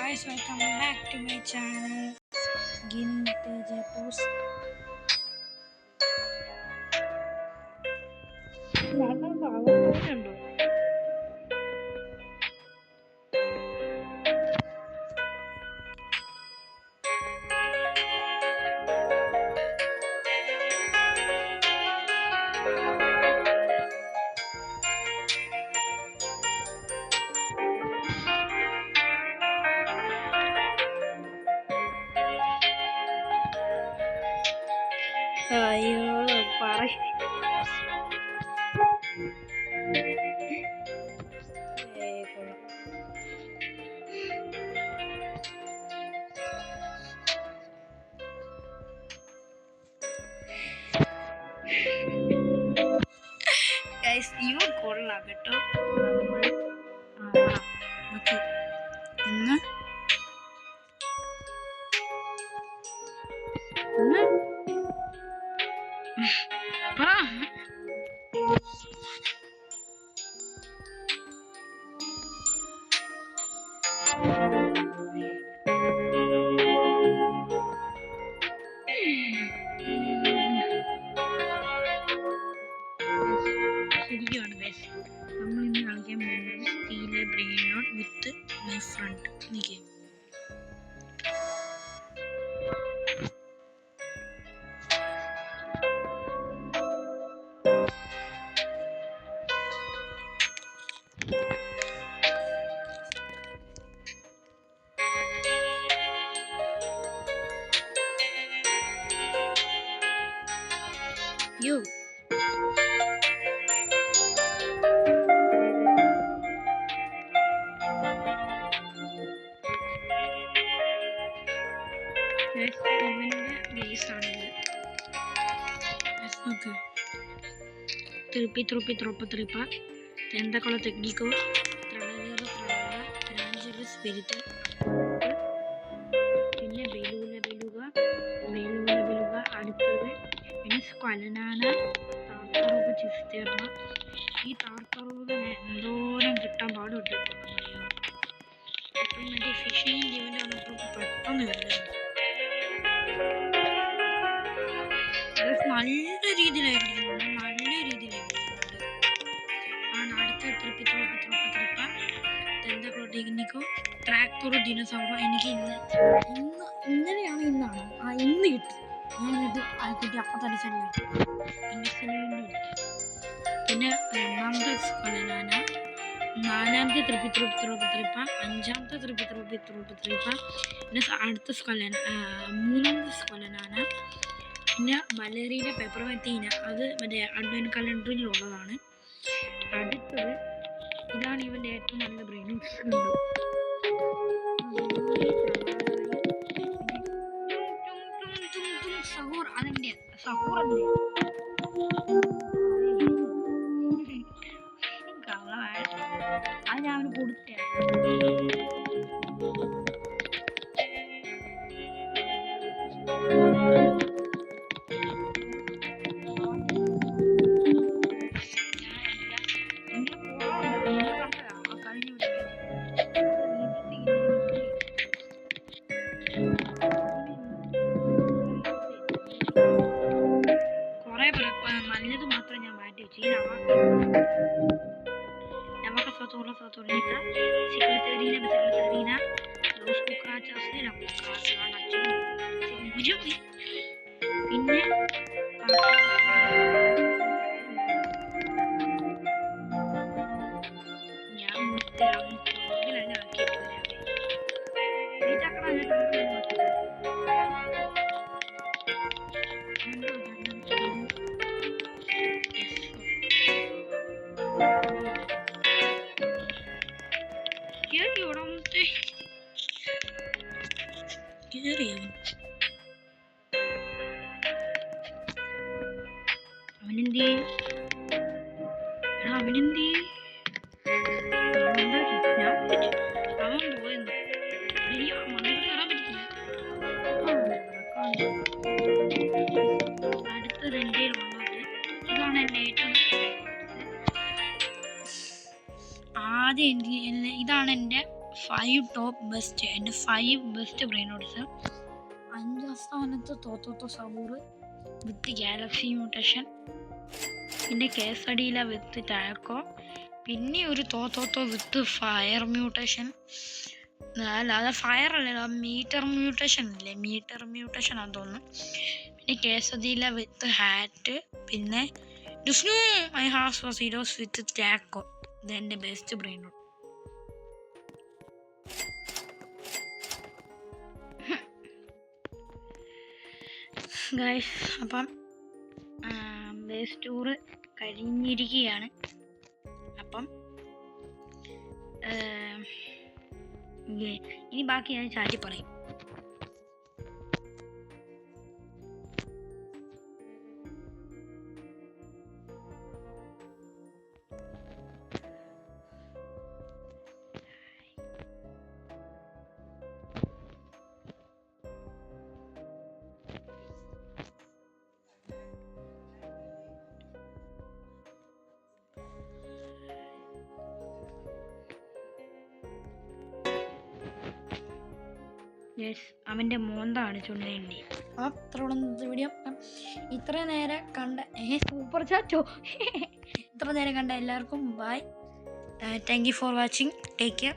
guys, welcome back to my channel. Beginning page post. അയ്യോ പറ ഇവ കൊള്ളാം കേട്ടോ. ശരിയാണ് ഗൈസ്, നമ്മളിന്ന് കളിക്കാൻ പോകുന്നത് steal a brainrot with my friend game. You Tripa, Tentacola Technico, Travagero, Angelo Spirit, Beluga, Adipove, Squalanana, Tartaruga Chisterna, he Tartaruga and Lord Victor Bado. Fishing given on a group on the island. There's നല്ല രീതിയിലായിരുന്നു അടുത്ത ടെക്നിക്കോ tractor ദിനസൗറോ എനിക്ക് ഇന്നലെയാണ് ഇന്ന് കിട്ടി. ഞാനത് കിട്ടി അപ്പം തന്നെ സെല്ലാക്കി. പിന്നെ ഒന്നാമത്തെ സ്കൊലനാന, നാലാമത്തെ ത്രിപ്പ, അഞ്ചാമത്തെ ത്രിപ്പ, പിന്നെ അടുത്ത മൂന്നാമത്തെ സ്കൊലനാന, പിന്നെ മലേറിയയുടെ പെപ്പർമെത്തീന, അത് മറ്റേ അഡ്വൻറ്റ് കലണ്ടറിലുള്ളതാണ്. അടുത്തത് ഇതാണ് ഇവൻ്റെ ഏറ്റവും നല്ല ബ്രെയിൻ സഹൂർ. അതിൻ്റെ സഹൂറല്ലേ അത് ഞാൻ അവന് കൊടുത്തേ. നല്ലത് മാത്രം ഞാൻ മാറ്റി വെച്ചു. Navaca Fatorina, Secretariina, Los Cucarachas de la Cucaracha, പിന്നെ ഞാൻ ആക്കിയിട്ട് അവനെന്തേ അവൻ പോയെന്നു മണ്ണിൽ കയറാൻ പറ്റില്ല. അടുത്തത് എൻ്റെ ഉള്ളത് ഇതാണ് എൻ്റെ ഏറ്റവും ആദ്യം ഇതാണ് എൻ്റെ 5 ടോപ്പ് ബെസ്റ്റ്, എൻ്റെ 5 ബെസ്റ്റ് ബ്രെയിൻ നോട്ട്സ്. 5ാം സ്ഥാനത്ത് തോത്തോത്തോ സബൂർ വിത്ത് ഗാലക്സി മ്യൂട്ടേഷൻ, പിന്നെ കേസഡിയില വിത്ത് ടാക്കോ, പിന്നെ ഒരു തോത്തോത്തോ വിത്ത് ഫയർ മ്യൂട്ടേഷൻ. അല്ല, അത് ഫയർ അല്ലല്ലോ, മീറ്റർ മ്യൂട്ടേഷൻ അല്ലേ, മീറ്റർ മ്യൂട്ടേഷൻ ആണെന്ന് തോന്നുന്നു. പിന്നെ കേസഡിയില വിത്ത് ഹാറ്റ്, പിന്നെ ഡുസ്നു ഐ ഹാവ് സീരോസ് വിത്ത് ടാക്കോ. ഇതെൻ്റെ ബെസ്റ്റ് ബ്രെയിൻ നോട്ട്. ഗൈസ്, അപ്പം ബേസ് ടൂറ് കഴിഞ്ഞിരിക്കുകയാണ്. അപ്പം ഇനി ബാക്കി ഞാൻ ചാറ്റി പറയും. യെസ്, അവൻ്റെ മോന്താണ് ചുണ്ടേണ്ടി. അത്രയുള്ള വീഡിയോ. ഇത്ര നേരം കണ്ട സൂപ്പർ ചാറ്റോ ഇത്ര നേരം കണ്ട എല്ലാവർക്കും bye. Thank you for watching. Take care.